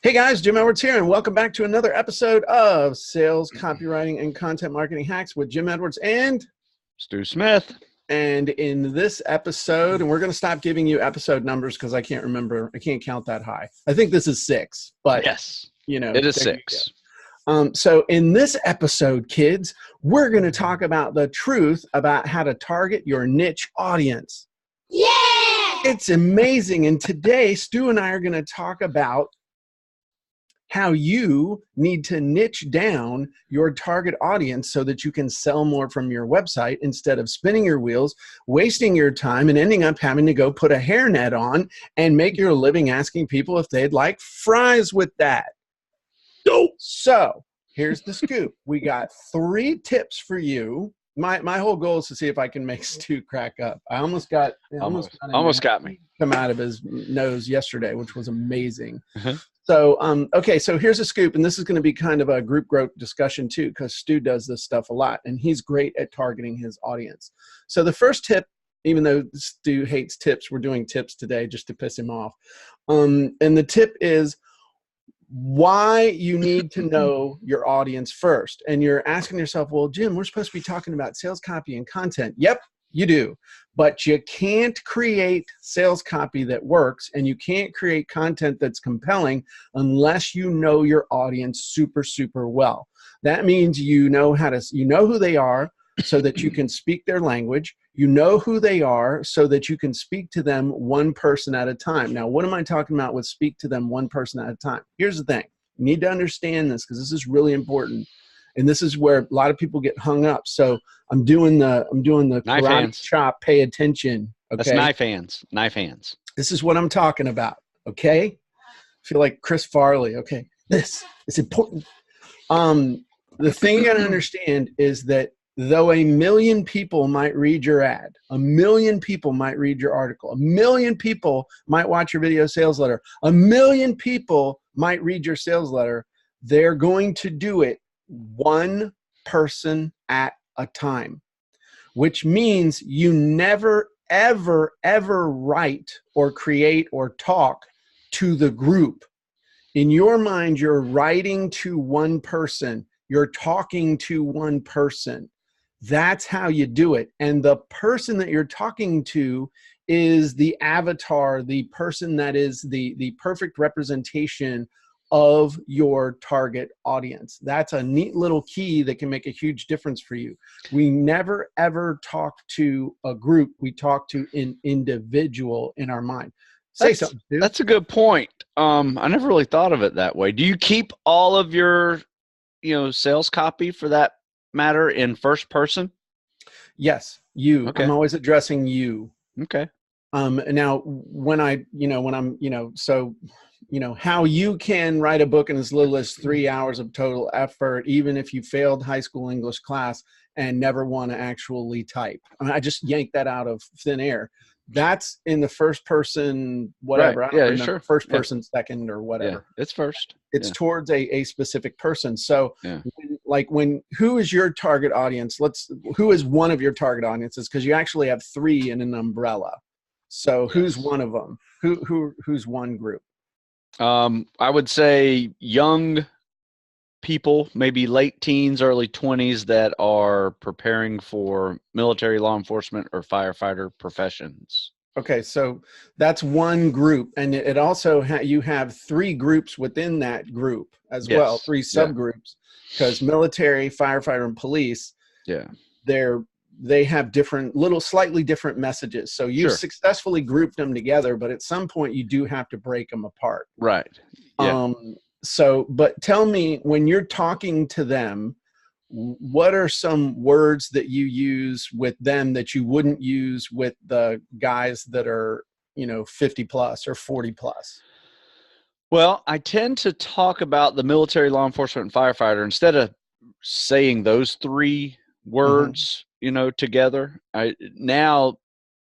Hey guys, Jim Edwards here, and welcome back to another episode of Sales, Copywriting, and Content Marketing Hacks with Jim Edwards and Stu Smith. And in this episode, and we're going to stop giving you episode numbers because I can't remember. I can't count that high. I think this is 6, but yes, you know, it is 6. So in this episode, kids, we're going to talk about the truth about how to target your niche audience. Yeah! It's amazing. And today, Stu and I are going to talk about how you need to niche down your target audience so that you can sell more from your website instead of spinning your wheels, wasting your time, and ending up having to go put a hairnet on and make your living asking people if they'd like fries with that. So here's the scoop. We got 3 tips for you. My whole goal is to see if I can make Stu crack up. I almost got me come out of his nose yesterday, which was amazing. So, okay, so here's a scoop, and this is going to be kind of a group growth discussion too, because Stu does this stuff a lot, and he's great at targeting his audience. So the first tip, even though Stu hates tips, we're doing tips today just to piss him off. And the tip is why you need to know your audience first. And you're asking yourself, well, Jim, we're supposed to be talking about sales copy and content. Yep, you do. But you can't create sales copy that works, and you can't create content that's compelling unless you know your audience super, super well. That means you know who they are so that you can speak their language. You know who they are so that you can speak to them one person at a time. Now, what am I talking about with speak to them one person at a time? Here's the thing. You need to understand this because this is really important. And this is where a lot of people get hung up. So I'm doing the knife karate hands. chop. Pay attention. Okay. That's knife hands. Knife hands. This is what I'm talking about. Okay. I feel like Chris Farley. Okay. This is important. The thing you got to understand is that though 1 million people might read your ad, 1 million people might read your article, 1 million people might watch your video sales letter, 1 million people might read your sales letter, they're going to do it one person at a time, which means you never, ever, ever write or create or talk to the group. In your mind, you're writing to one person. You're talking to one person. That's how you do it. And the person that you're talking to is the avatar, the person that is the perfect representation of your target audience. That's a neat little key that can make a huge difference for you. We never, ever talk to a group. We talk to an individual in our mind. Say something, dude. That's a good point. I never really thought of it that way. Do you keep all of your, sales copy for that matter in first person? Yes, you. Okay. I'm always addressing you. Okay. Now how you can write a book in as little as 3 hours of total effort, even if you failed high school English class and never want to actually type. I just yanked that out of thin air. That's in the first person, whatever. Right. I don't remember, sure. First person, second, or whatever. Yeah, it's first. It's towards a specific person. So Yeah. who is your target audience? Who is one of your target audiences? Because you actually have 3 in an umbrella. So Yes. who's one of them? Who's one group? I would say young people, maybe late teens, early 20s, that are preparing for military, law enforcement, or firefighter professions. Okay, so that's one group, and it also you have 3 groups within that group as well, 3 subgroups, because military, firefighter, and police, they have slightly different messages. So you've successfully grouped them together, but at some point you do have to break them apart. Right. Yeah. But tell me, when you're talking to them, what are some words that you use with them that you wouldn't use with the guys that are, 50 plus or 40 plus? Well, I tend to talk about the military, law enforcement, and firefighter instead of saying those 3 words, together. Now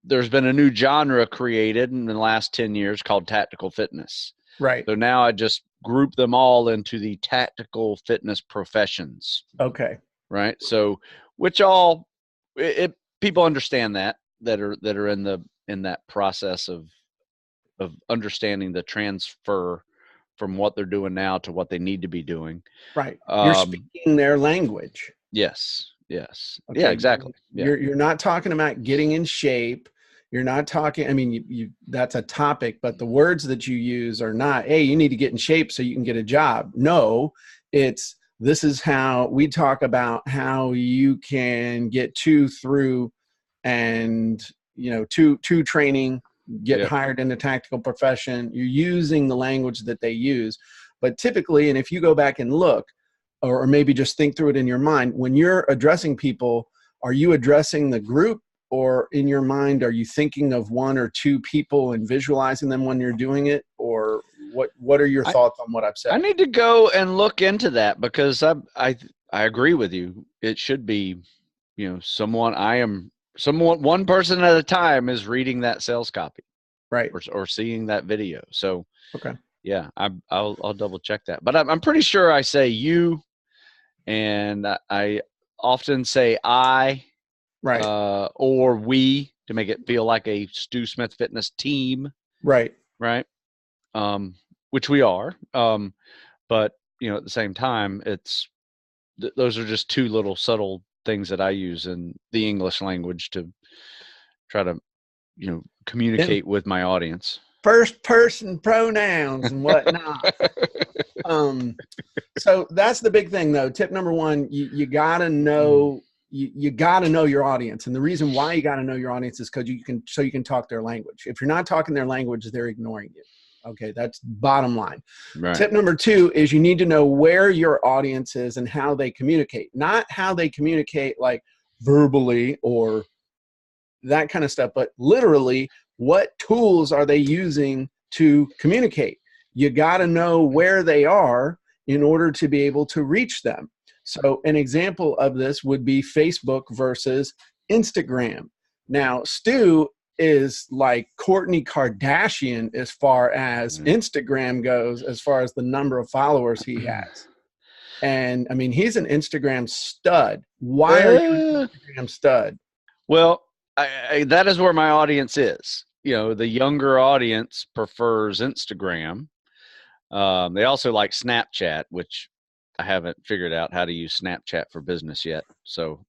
there's been a new genre created in the last 10 years called tactical fitness. Right. So now I just group them all into the tactical fitness professions. Okay. Right. So people understand that are in that process of understanding the transfer from what they're doing now to what they need to be doing. Right. You're speaking their language. Yes. Yes. Okay. Yeah, exactly. Yeah. You're not talking about getting in shape. You're not talking, I mean, you that's a topic, but the words that you use are not, hey, you need to get in shape so you can get a job. No, this is how we talk about how you can get through and, to training, get hired in a tactical profession. You're using the language that they use. But typically, and if you go back and look, or maybe just think through it in your mind, when you're addressing people, are you addressing the group? Or in your mind, are you thinking of one or two people and visualizing them when you're doing it? Or what are your thoughts on what I've said? I need to go and look into that, because I agree with you. It should be, one person at a time is reading that sales copy, right? Or seeing that video. So okay, yeah, I'll double check that. But I'm pretty sure I say you, and I often say I. Right. Or we, to make it feel like a Stu Smith Fitness team. Right. Right. Which we are. But at the same time, those are just two little subtle things that I use in the English language to try to, communicate with my audience. First person pronouns and whatnot. So that's the big thing, though. Tip number one, you gotta know. You got to know your audience. And the reason why you got to know your audience is because you can talk their language. If you're not talking their language, they're ignoring you. Okay. That's bottom line. Right. Tip number two is you need to know where your audience is and how they communicate, not how they communicate like verbally or that kind of stuff, but literally what tools are they using to communicate? You got to know where they are in order to be able to reach them. So an example of this would be Facebook versus Instagram. Now, Stu is like Kourtney Kardashian as far as Instagram goes, as far as the number of followers he has. And I mean, he's an Instagram stud. Why are you an Instagram stud? Well, that is where my audience is. The younger audience prefers Instagram. They also like Snapchat, which I haven't figured out how to use Snapchat for business yet, so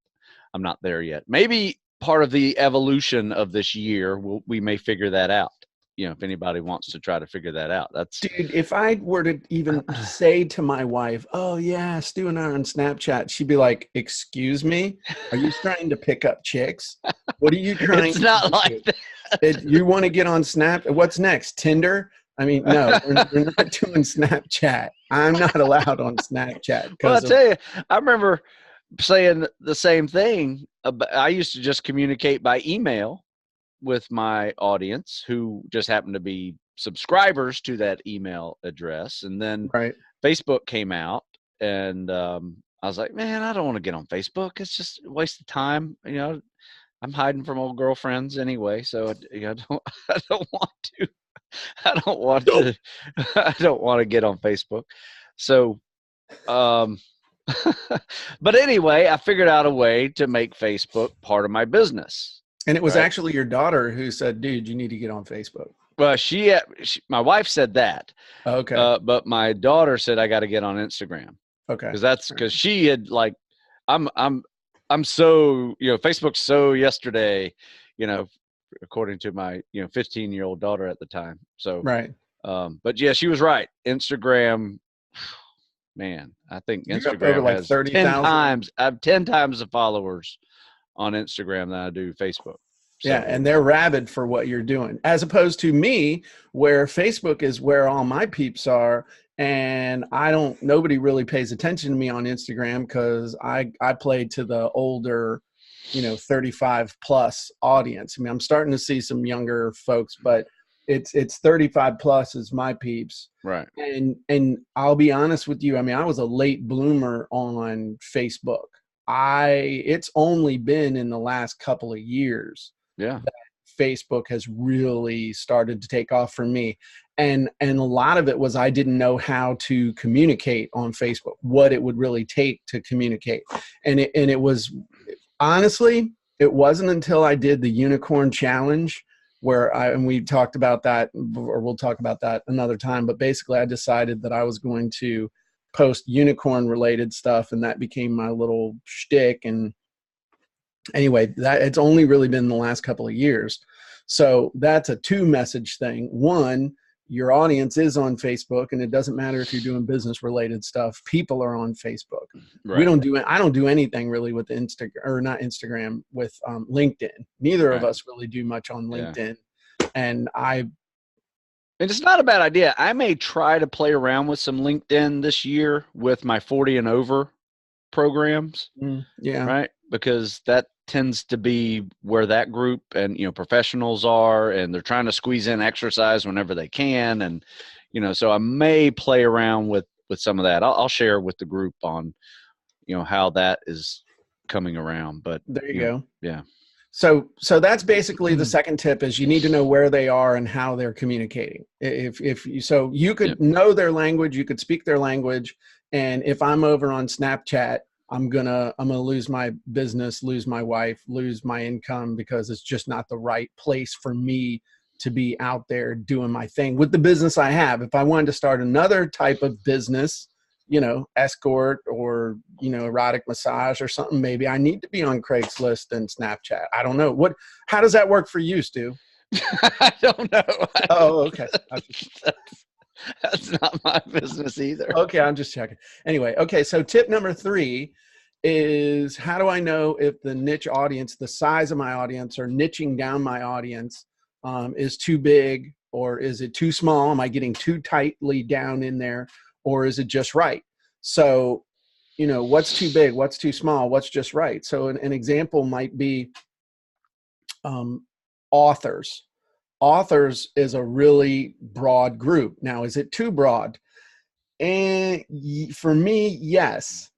I'm not there yet. Maybe part of the evolution of this year, we may figure that out. If anybody wants to try to figure that out, dude. If I were to even say to my wife, "Oh yeah, Stu and I are on Snapchat," she'd be like, "Excuse me, are you trying to pick up chicks? What are you trying?" It's not like that. You want to get on Snap? What's next? Tinder? I mean, no, we're not doing Snapchat. I'm not allowed on Snapchat. Well, I'll tell you, I remember saying the same thing. I used to just communicate by email with my audience, who just happened to be subscribers to that email address. And then Facebook came out, and I was like, man, I don't want to get on Facebook. It's just a waste of time. I'm hiding from old girlfriends anyway, so I don't want to. I don't want to get on Facebook. So, but anyway, I figured out a way to make Facebook part of my business. And it was actually your daughter who said, dude, you need to get on Facebook. Well, my wife said that. Okay. But my daughter said, I got to get on Instagram. Okay. Because she had I'm so, Facebook's so yesterday, according to my 15-year-old daughter at the time. So but yeah, she was right. Instagram, man, I think Instagram like has 30,000. I have 10 times the followers on Instagram than I do Facebook. So, yeah, and they're rabid for what you're doing, as opposed to me, where Facebook is where all my peeps are, and nobody really pays attention to me on Instagram because I play to the older 35 plus audience. I mean, I'm starting to see some younger folks, but it's 35 plus is my peeps. Right. And I'll be honest with you. I mean, I was a late bloomer on Facebook. It's only been in the last couple of years that Facebook has really started to take off for me. And a lot of it was I didn't know how to communicate on Facebook, what it would really take to communicate. And it was honestly, it wasn't until I did the Unicorn Challenge and we talked about that, or we'll talk about that another time. But basically I decided that I was going to post unicorn related stuff, and that became my little shtick. And anyway, that it's only really been the last couple of years. So that's a 2-message thing. One, your audience is on Facebook, and it doesn't matter if you're doing business related stuff. People are on Facebook. Right. I don't do anything really with Instagram, with LinkedIn. Neither of us really do much on LinkedIn. And it's not a bad idea. I may try to play around with some LinkedIn this year with my 40 and over programs. Right. Because that tends to be where that group and, professionals are, and they're trying to squeeze in exercise whenever they can. And, so I may play around with some of that. I'll share with the group on, how that is coming around, but there you go. Yeah. So that's basically the second tip, is you need to know where they are and how they're communicating. So you could know their language, you could speak their language. And if I'm over on Snapchat, I'm gonna lose my business, lose my wife, lose my income, because it's just not the right place for me to be out there doing my thing with the business I have. If I wanted to start another type of business, escort or, erotic massage or something, maybe I need to be on Craigslist and Snapchat. I don't know. How does that work for you, Stu? I don't know. Oh, okay. That's not my business either. Okay, I'm just checking. Anyway, okay, so tip number 3 is, how do I know if the niche audience, the size of my audience, or niching down my audience is too big, or is it too small? Am I getting too tightly down in there, or is it just right? So, what's too big, what's too small, what's just right? So an example might be authors. Authors is a really broad group. Now, is it too broad? And for me, yes.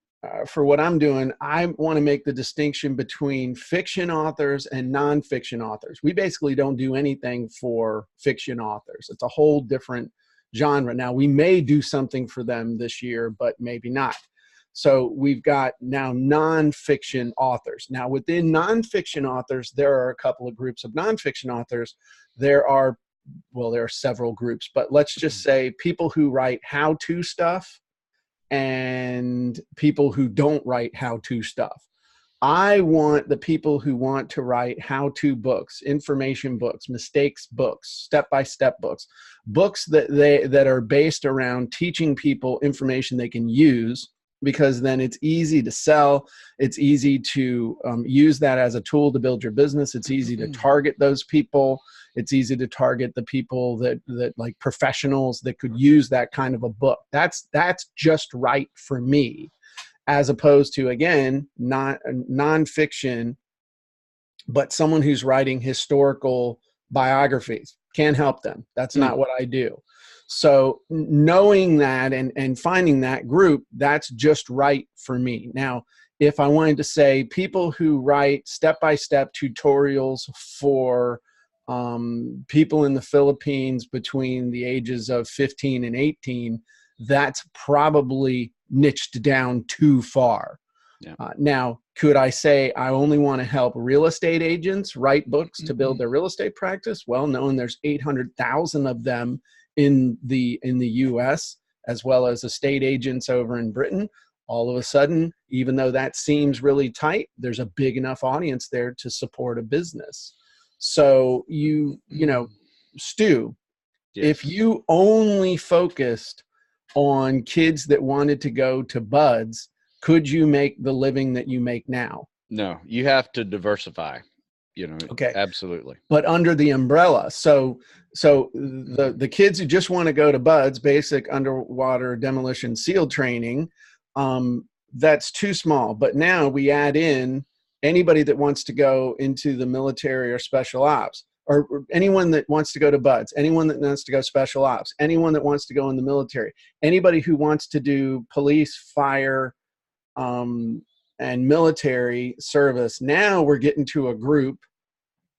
For what I'm doing, I want to make the distinction between fiction authors and nonfiction authors. We basically don't do anything for fiction authors. It's a whole different genre. Now, we may do something for them this year, but maybe not. So we've got now nonfiction authors. Now, within nonfiction authors, there are a couple of groups of nonfiction authors. There are several groups, but let's just say people who write how-to stuff and people who don't write how-to stuff. I want the people who want to write how-to books, information books, mistakes books, step-by-step books, books that are based around teaching people information they can use, because then it's easy to sell. It's easy to use that as a tool to build your business. It's easy to target those people. It's easy to target the people that like professionals that could use that kind of a book. That's just right for me, as opposed to, again, not nonfiction, but someone who's writing historical biographies. Can't help them. That's not what I do. So knowing that and finding that group, that's just right for me. Now, if I wanted to say people who write step-by-step tutorials for people in the Philippines between the ages of 15 and 18, that's probably niched down too far. Yeah. Now, could I say I only want to help real estate agents write books to build their real estate practice? Well, knowing there's 800,000 of them in the US, as well as estate agents over in Britain, all of a sudden, even though that seems really tight, there's a big enough audience there to support a business. So Stu, yes, if you only focused on kids that wanted to go to Buds, could you make the living that you make now? No, you have to diversify. Okay, absolutely. But under the umbrella, so the kids who just want to go to Buds, basic underwater demolition SEAL training, that's too small. But now we add in anybody that wants to go into the military or special ops, or anyone that wants to go to Buds, anyone that wants to go special ops, anyone that wants to go in the military, anybody who wants to do police, fire, and military service. Now we're getting to a group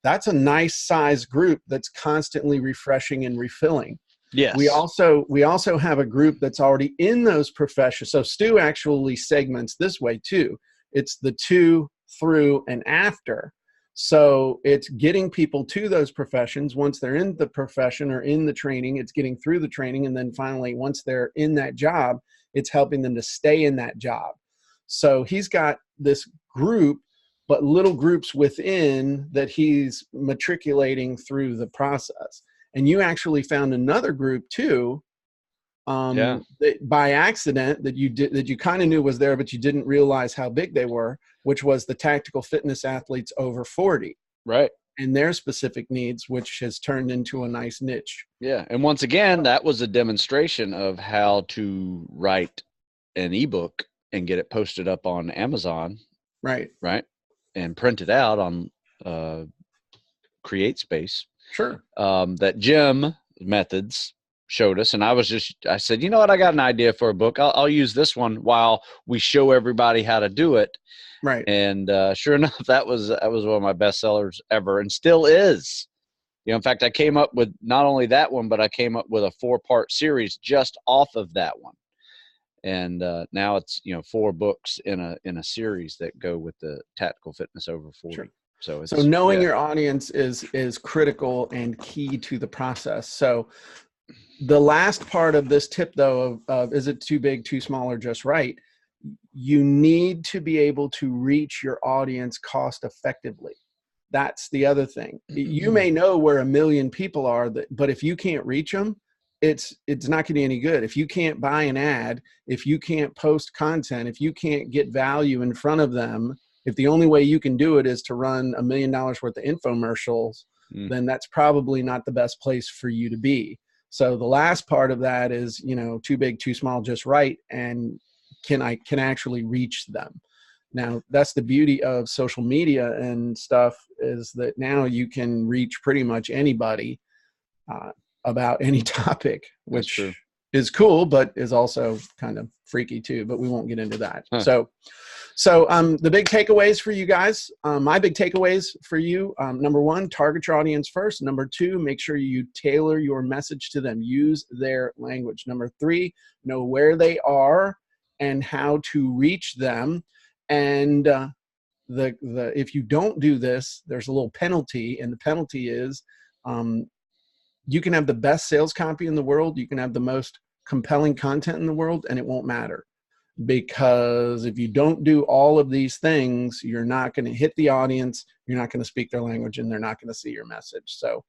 that's a nice size group that's constantly refreshing and refilling. Yes. We also have a group that's already in those professions. So Stu actually segments this way too. It's the to, through, and after. So it's getting people to those professions. Once they're in the profession or in the training, it's getting through the training. And then finally, once they're in that job, it's helping them to stay in that job. So he's got this group, but little groups within that he's matriculating through the process. And you actually found another group too, that by accident, that you kind of knew was there, but you didn't realize how big they were, which was the tactical fitness athletes over 40. Right. And their specific needs, which has turned into a nice niche. Yeah. And once again, that was a demonstration of how to write an ebook and get it posted up on Amazon. Right. Right. And print it out on CreateSpace. Sure. That Jim methods showed us. And I said, you know what? I got an idea for a book. I'll use this one while we show everybody how to do it. Right. And sure enough, that was one of my best sellers ever, and still is. You know, in fact, I came up with not only that one, but I came up with a 4-part series just off of that one. And now it's, 4 books in a series that go with the tactical fitness over 40. Sure. So knowing your audience is critical and key to the process. So the last part of this tip, though, of is it too big, too small, or just right? You need to be able to reach your audience cost effectively. That's the other thing. You may know where 1 million people are, but if you can't reach them, it's not going to be any good. If you can't buy an ad, if you can't post content, if you can't get value in front of them, if the only way you can do it is to run $1 million worth of infomercials, then that's probably not the best place for you to be. So the last part of that is, too big, too small, just right. And can I actually reach them? Now, that's the beauty of social media and stuff, is that now you can reach pretty much anybody about any topic, which is cool, but is also kind of freaky too, but we won't get into that. So the big takeaways for you guys, my big takeaways for you, number 1, target your audience first. Number 2, make sure you tailor your message to them. Use their language. Number 3, know where they are and how to reach them. And if you don't do this, there's a little penalty, and the penalty is you can have the best sales copy in the world, you can have the most compelling content in the world, and it won't matter. Because if you don't do all of these things, you're not going to hit the audience, you're not going to speak their language, and they're not going to see your message. So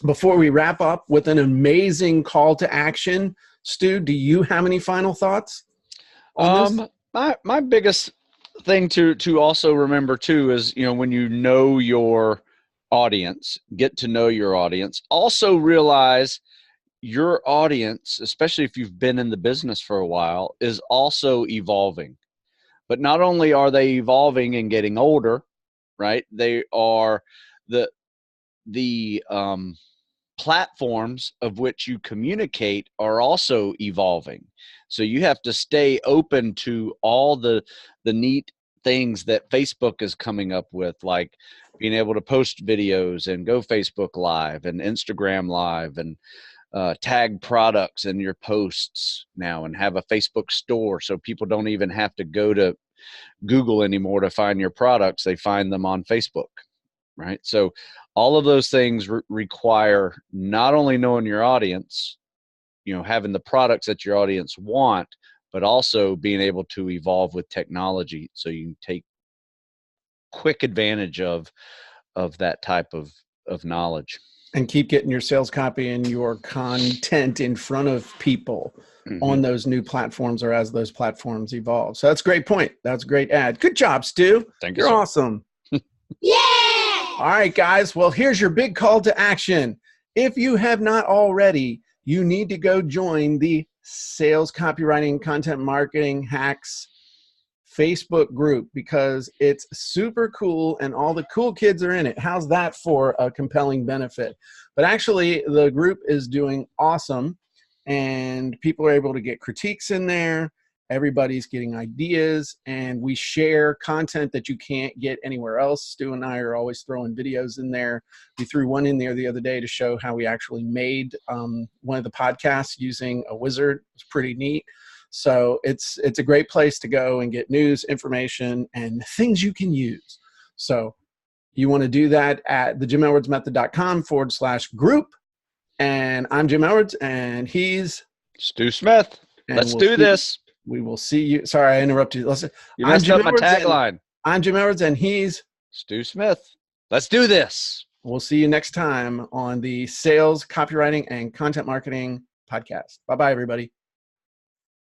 before we wrap up with an amazing call to action, Stu, do you have any final thoughts on this? My biggest thing to also remember too is, when you know your audience, get to know your audience, also realize your audience, especially if you've been in the business for a while, is also evolving. But not only are they evolving and getting older, right? They are the platforms of which you communicate are also evolving. So you have to stay open to all the neat things that Facebook is coming up with, like being able to post videos and go Facebook Live and Instagram Live and tag products in your posts now, and have a Facebook store so people don't even have to go to Google anymore to find your products. They find them on Facebook, right? So all of those things require not only knowing your audience, having the products that your audience want, but also being able to evolve with technology so you can take quick advantage of that type of knowledge. And keep getting your sales copy and your content in front of people on those new platforms, or as those platforms evolve. So that's a great point. That's a great ad. Good job, Stu. Thank you. You're awesome. Yeah. All right, guys. Well, here's your big call to action. If you have not already, you need to go join the Sales Copywriting Content Marketing Hacks Facebook group, because it's super cool and all the cool kids are in it. How's that for a compelling benefit? But actually, the group is doing awesome, and people are able to get critiques in there. Everybody's getting ideas, and we share content that you can't get anywhere else. Stu and I are always throwing videos in there. We threw one in there the other day to show how we actually made one of the podcasts using a wizard. It's pretty neat. So it's a great place to go and get news, information, and things you can use. So You want to do that at thejimedwardsmethod.com/group. And I'm Jim Edwards, and he's Stu Smith. Let's do this. We will see you. Sorry, I interrupted you. Listen, you messed up my tagline. I'm Jim Edwards, and he's Stu Smith. Let's do this. We'll see you next time on the Sales, Copywriting, and Content Marketing podcast. Bye-bye, everybody.